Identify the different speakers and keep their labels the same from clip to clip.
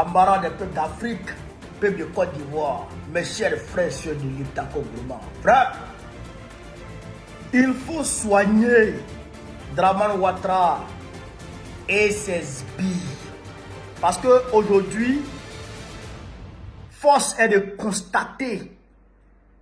Speaker 1: camarades des peuples d'Afrique, peuple de Côte d'Ivoire, mes chers frères et sœurs de l'État Congolais. Frère, il faut soigner Dramane Ouattara et ses sbires. Parce qu'aujourd'hui, force est de constater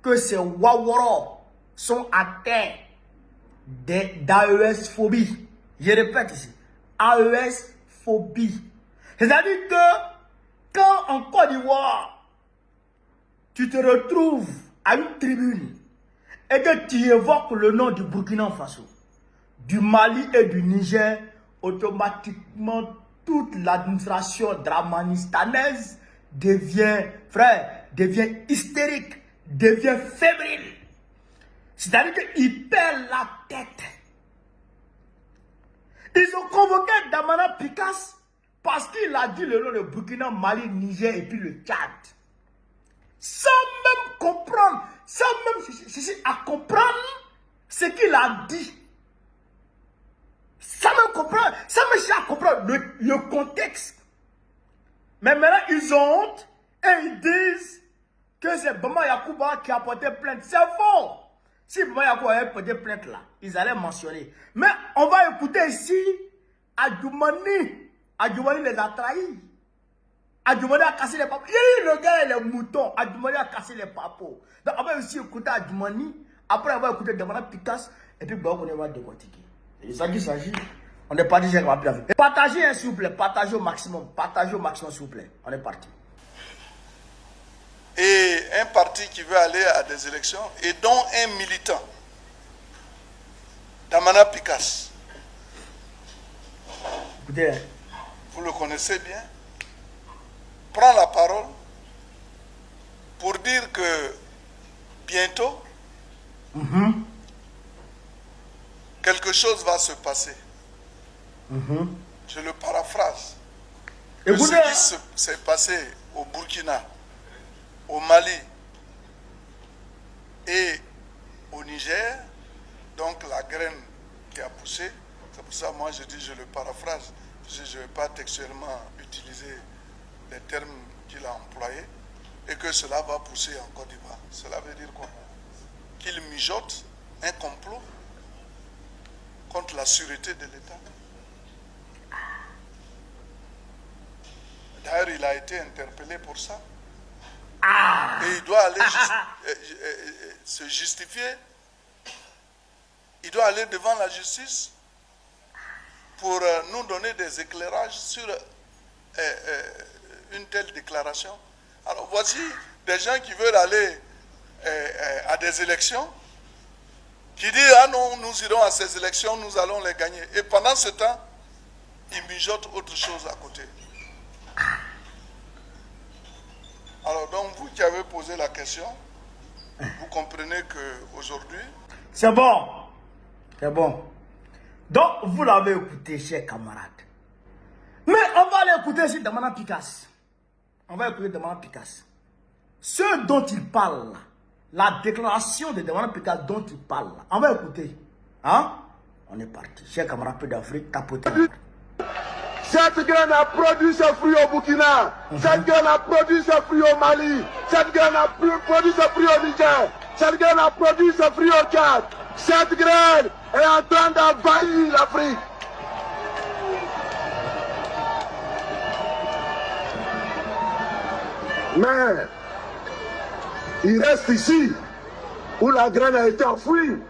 Speaker 1: que ces Waworo sont atteints d'AES-phobie. Je répète ici, AES-phobie. C'est-à-dire que quand en Côte d'Ivoire, tu te retrouves à une tribune et que tu évoques le nom du Burkina Faso, du Mali et du Niger, automatiquement toute l'administration dramanistanaise devient, frère, devient hystérique, devient fébrile. C'est-à-dire qu'il perd la tête. Ils ont convoqué Damana Picasse parce qu'il a dit le nom de Burkina, Mali, Niger et puis le Tchad. Sans même comprendre, sans même chercher à comprendre ce qu'il a dit. Sans même comprendre, sans même chercher à comprendre le contexte. Mais maintenant, ils ont honte et ils disent que c'est Bama Yacouba qui a porté plainte. C'est faux. Si Bama Yacouba avait porté plainte là, ils allaient mentionner. Mais on va écouter ici Adjoumani. Adjoumani les a trahis. Adjoumani a cassé les papos. Le gars et les moutons. Adjoumani a cassé les papos. Donc on va aussi écouter Adjoumani. Après on va écouter Damana Picasse. Et puis on va décortiquer. C'est ça qu'il s'agit. On est parti, j'ai rappelé. Partagez, s'il vous plaît. Partagez au maximum. Partagez au maximum, s'il vous plaît. On est parti.
Speaker 2: Et un parti qui veut aller à des élections et dont un militant, Damana Picasse.
Speaker 1: Écoutez.
Speaker 2: Vous le connaissez bien, prend la parole pour dire que bientôt, quelque chose va se passer. Je le paraphrase. Que ce qui s'est passé au Burkina, au Mali et au Niger, donc la graine qui a poussé, c'est pour ça moi je dis je le paraphrase. Je ne vais pas textuellement utiliser les termes qu'il a employés et que cela va pousser en Côte d'Ivoire. Cela veut dire quoi? Qu'il mijote un complot contre la sûreté de l'État. D'ailleurs, il a été interpellé pour ça. Et il doit aller se justifier. Il doit aller devant la justice pour nous donner des éclairages sur une telle déclaration. Alors voici des gens qui veulent aller à des élections, qui disent « Ah non, nous irons à ces élections, nous allons les gagner ». Et pendant ce temps, ils mijotent autre chose à côté. Alors donc vous qui avez posé la question, vous comprenez qu'aujourd'hui...
Speaker 1: C'est bon. C'est bon. Donc, vous l'avez écouté, chers camarades. Mais on va aller écouter aussi Damana Picasse. On va écouter Damana Picasse. Ce dont il parle, la déclaration de Damana Picasse dont il parle, on va écouter. Hein? On est parti. Chers camarades peu d'Afrique, tapotez.
Speaker 3: Cette graine a produit ses fruits au Burkina. Cette graine a produit ses fruits au Mali. Cette graine a produit ses fruits au Niger. Cette graine a produit ses fruits au Tchad. Cette graine est en train d'envahir l'Afrique. Mais il reste ici où la graine a été enfouie.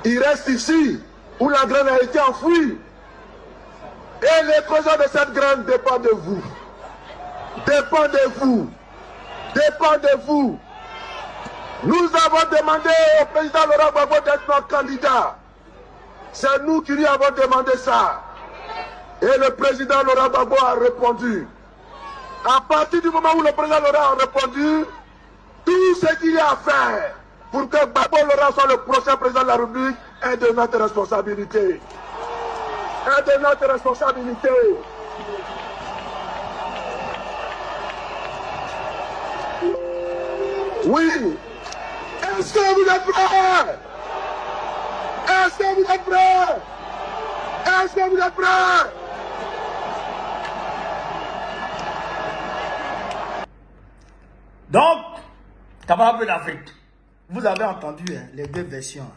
Speaker 3: Il reste ici où la graine a été enfouie. Et l'éclosion de cette graine dépend de vous. Dépend de vous. Dépend de vous. Nous avons demandé au président Laurent Gbagbo d'être notre candidat. C'est nous qui lui avons demandé ça. Et le président Laurent Gbagbo a répondu. À partir du moment où le président Laurent a répondu, tout ce qu'il y a à faire pour que Gbagbo Laurent soit le prochain président de la République est de notre responsabilité. Est de notre responsabilité. Oui. Est-ce que vous êtes prêts? Est-ce que vous êtes prêts? Est-ce que vous êtes prêts?
Speaker 1: Donc, camarades d'Afrique, vous avez entendu hein, les deux versions.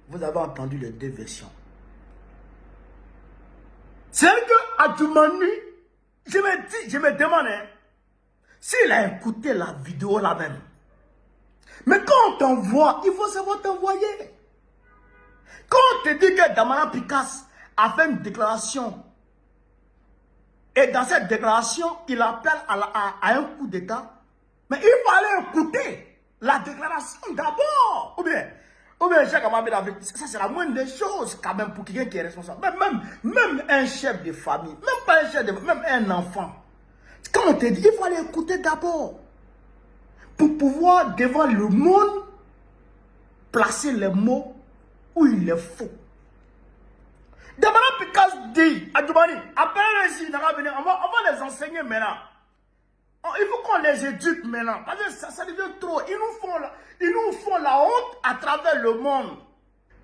Speaker 1: Vous avez entendu les deux versions. C'est que Adjoumani, je me demande hein, s'il a écouté la vidéo là-même. Mais quand on t'envoie, il faut savoir t'envoyer. Quand on te dit que Damana Picasse a fait une déclaration, et dans cette déclaration, il appelle à un coup d'État, mais il fallait écouter la déclaration d'abord. Ou bien, chaque David, ça c'est la moindre des choses quand même pour quelqu'un qui est responsable. Même un chef de famille, même pas un chef de famille, même un enfant. Quand on te dit, il faut aller écouter d'abord. Pour pouvoir, devant le monde, placer les mots où il est faux. Damana Picasse dit à Djoumani, après les on va les enseigner maintenant. Il faut qu'on les éduque maintenant. Parce que ça devient trop. Ils nous font la honte à travers le monde.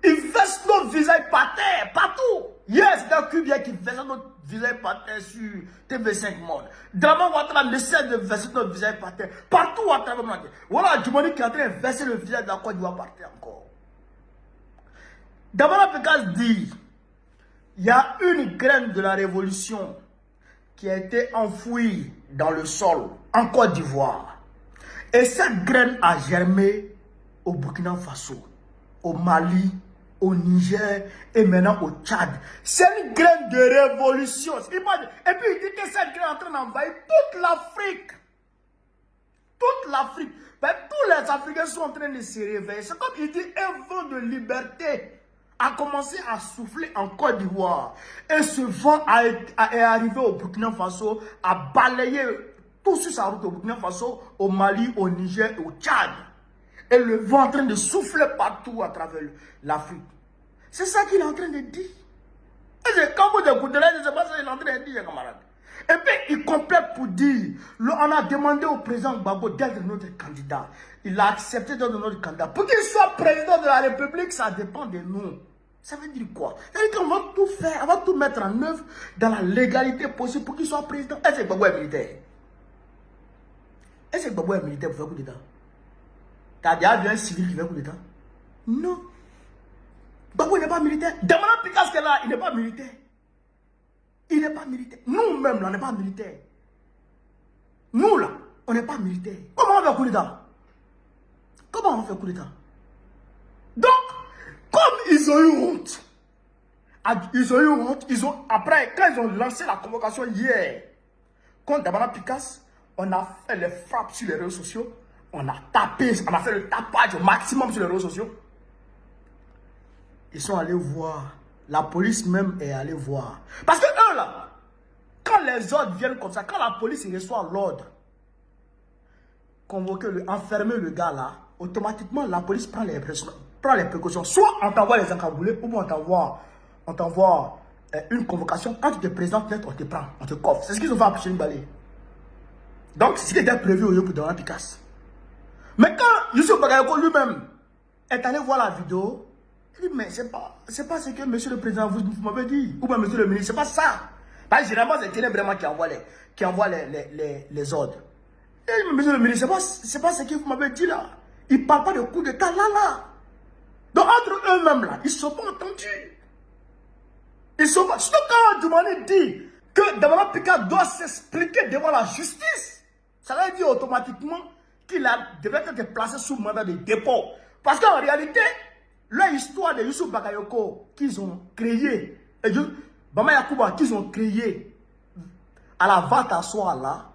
Speaker 1: Ils versent notre visage par terre, partout. Yes, c'est un Cubien qui verse notre visage par terre sur TV5 Monde. Draman Ouattara essaie de verser notre visage par terre, partout à travers le monde. Voilà, Djoumani qui est en train de verser le visage de la Côte d'Ivoire par terre encore. Damana Picasse dit, il y a une graine de la révolution qui a été enfouie dans le sol en Côte d'Ivoire. Et cette graine a germé au Burkina Faso, au Mali, au Niger et maintenant au Tchad. C'est une graine de révolution. Et puis il dit que cette graine est en train d'envahir toute l'Afrique. Toute l'Afrique. Tous les Africains sont en train de se réveiller. C'est comme il dit, un vent de liberté a commencé à souffler en Côte d'Ivoire. Et ce vent est arrivé au Burkina Faso, a balayé tout sur sa route au Burkina Faso, au Mali, au Niger et au Tchad. Et le vent est en train de souffler partout à travers l'Afrique. C'est ça qu'il est en train de dire. Et quand vous écoutez là, c'est pas ça qu'il est en train de dire, camarade. Et puis il complète pour dire, on a demandé au président Gbagbo d'être notre candidat. Il a accepté d'être notre candidat. Pour qu'il soit président de la République, ça dépend de nous. Ça veut dire quoi? Ça veut dire qu'on va tout faire, on va tout mettre en œuvre dans la légalité possible pour qu'il soit président. Est-ce que Gbagbo est militaire? Est-ce que Gbagbo est militaire pour faire coup d'État? T'as déjà vu un civil qui fait coup d'État? Non. Gbagbo n'est pas militaire. Damana Picasse qu'elle a, il n'est pas militaire. Il n'est pas militaire. Nous-mêmes, là, on n'est pas militaire. Nous, là, on n'est pas militaire. Comment on fait coup d'État? Comment on fait coup d'État? Donc, comme ils ont eu honte, après, quand ils ont lancé la convocation hier, contre Damana Picasse, on a fait les frappes sur les réseaux sociaux, on a tapé, on a fait le tapage au maximum sur les réseaux sociaux. Ils sont allés voir, la police même est allée voir. Parce que eux là, quand les ordres viennent comme ça, quand la police reçoit l'ordre, convoquer, enfermer le gars là, automatiquement la police prend les précautions. Soit on t'envoie les encagoulés, ou on t'envoie une convocation. Quand tu te présentes, on te prend, on te coffre. C'est ce qu'ils ont fait à Pichini Balé. Donc c'est ce qui était prévu au lieu pour Damana Picasse. Mais quand Youssou Bagayoko lui-même est allé voir la vidéo, il dit mais c'est pas ce que monsieur le président vous m'avez dit, ou bien monsieur le ministre, c'est pas ça. Parce que généralement c'est Téné vraiment qui envoie les ordres. Et monsieur le ministre, c'est pas ce que vous m'avez dit là. Il ne parle pas de coup d'État là. Donc entre eux-mêmes là, ils ne sont pas entendus. Ils sont pas. Surtout quand Djoumani dit que Damana Picasse doit s'expliquer devant la justice, ça veut dire automatiquement qu'il devrait être placé sous mandat de dépôt. Parce qu'en réalité, l'histoire de Youssou Bagayoko qu'ils ont créé, et Bama Yakuba qu'ils ont créé à la vente à soi là,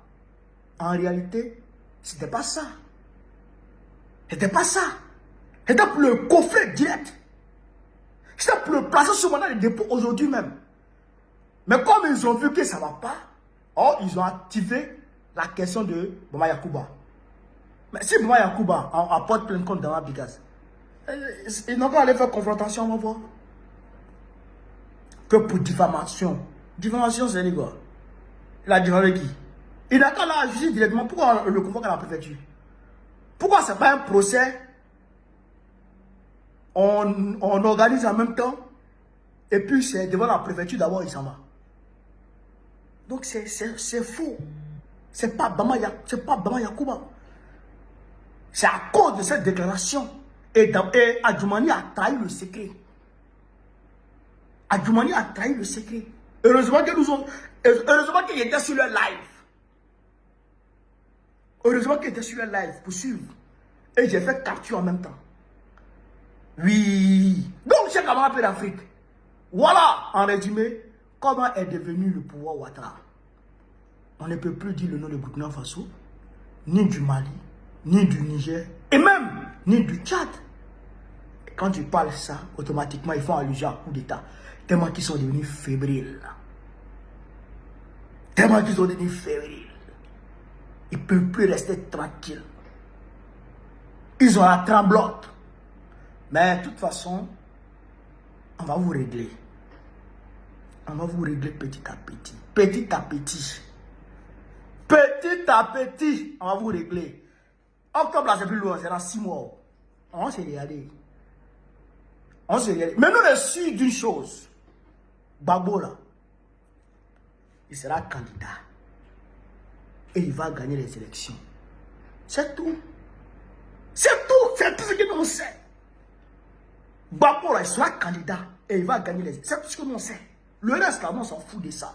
Speaker 1: en réalité, c'était pas ça. C'était pas ça. C'était pour le coffret direct. C'était pour le placer sous mandat de dépôt aujourd'hui même. Mais comme ils ont vu que ça ne va pas, ils ont activé la question de Bama Yakuba. Mais si Bama Yakuba apporte plein de compte dans la Picasse, ils n'ont pas aller faire confrontation, on va voir. Que pour diffamation. Diffamation, c'est quoi? Il a diffamé qui? Il n'a qu'à la justice directement. Pourquoi on le convoque à la préfecture? Pourquoi ce n'est pas un procès? On organise en même temps. Et puis c'est devant la préfecture d'abord, il s'en va. Donc c'est faux. C'est pas Bama Yakuba. C'est à cause de cette déclaration. Et Adjoumani a trahi le secret. Adjoumani a trahi le secret. Heureusement qu'il était sur le live. Heureusement qu'il était sur le live pour suivre. Et j'ai fait capture en même temps. Oui. Donc, j'ai camarade peu d'Afrique. Voilà, en résumé, comment est devenu le pouvoir Ouattara. On ne peut plus dire le nom de Burkina Faso, ni du Mali, ni du Niger, et même ni du Tchad. Et quand tu parles ça, automatiquement, ils font allusion à coup d'État. Tellement qu'ils sont devenus fébriles. Tellement qu'ils sont devenus fébriles. Ils ne peuvent plus rester tranquilles. Ils ont la tremblote. Mais de toute façon, on va vous régler. On va vous régler petit à petit. Petit à petit. Petit à petit, on va vous régler. Octobre, là, c'est plus loin, c'est dans 6 mois. On s'est regardé. On s'est regardé. Mais nous, on est sûrs d'une chose. Gbagbo, là, il sera candidat. Et il va gagner les élections. C'est tout. C'est tout. C'est tout ce que nous sait. Gbagbo, là, il sera candidat. Et il va gagner les élections. C'est tout ce que nous sait. Le reste, là, nous, on s'en fout de ça.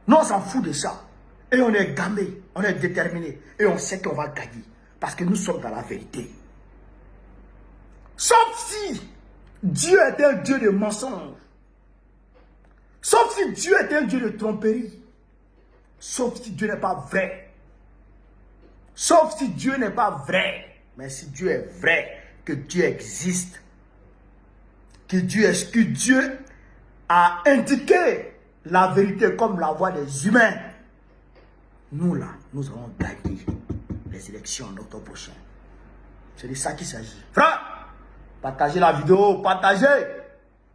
Speaker 1: Nous, on s'en fout de ça. Et on est gamé, on est déterminé. Et on sait qu'on va gagner. Parce que nous sommes dans la vérité. Sauf si Dieu est un Dieu de mensonge. Sauf si Dieu est un Dieu de tromperie. Sauf si Dieu n'est pas vrai. Sauf si Dieu n'est pas vrai. Mais si Dieu est vrai, que Dieu existe, que Dieu a indiqué la vérité comme la voix des humains, nous là, nous allons gagner les élections en octobre prochain. C'est de ça qu'il s'agit. Frère, partagez la vidéo, partagez.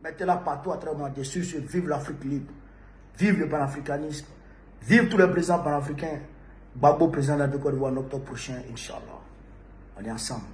Speaker 1: Mettez-la partout à travers moi dessus. Vive l'Afrique libre. Vive le panafricanisme. Vive tous les présidents panafricains. Gbagbo, président de la Côte d'Ivoire en octobre prochain, Inch'Allah. On est ensemble.